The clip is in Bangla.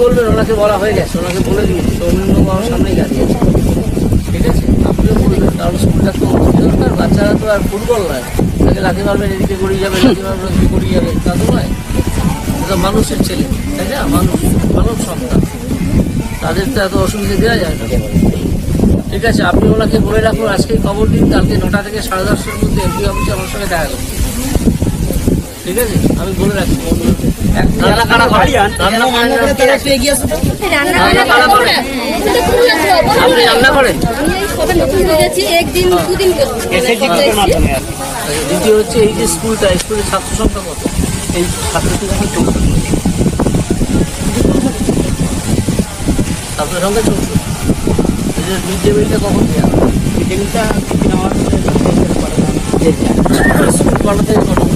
বলবেন, ওনাকে বলা হয়ে গেছে, ওনাকে বলে দিয়েছি, সৌমেন্দ্র বাবার সামনেই দাঁড়িয়ে আছে, ঠিক আছে? আপনিও বলবেন, কারণ স্কুলটা তো দরকার, বাচ্চারা তো আর ফুটবল নয়, তাকে লাথি মারবেন এদিকে গড়িয়ে যাবে, লাথি মারবেন এদিকে গড়িয়ে যাবে, তা তো নয়। এটা মানুষের ছেলে, তাই না? মানব সন্তান, তাদের তো এত অসুবিধা দেওয়া যায় না, ঠিক আছে? আপনি ওনাকে বলে রাখুন, আজকে খবর দিন, কালকে 9টা থেকে 10:30টার মধ্যে এমপি অফিসে আমার সঙ্গে দেখা করুন, ঠিক আছে? আমি বলে রাখছি। রান্না কারা করে? আপনি রান্না করেন? দ্বিতীয় হচ্ছে এই যে স্কুলটা, স্কুলের ছাত্র সংখ্যা কত? এই ছাত্র সংখ্যা 14, ছাত্র সংখ্যা 14। মিড ডে মিলটা কখন দেওয়া? মিড ডে মিলটা স্কুল পাঠাতে কখন?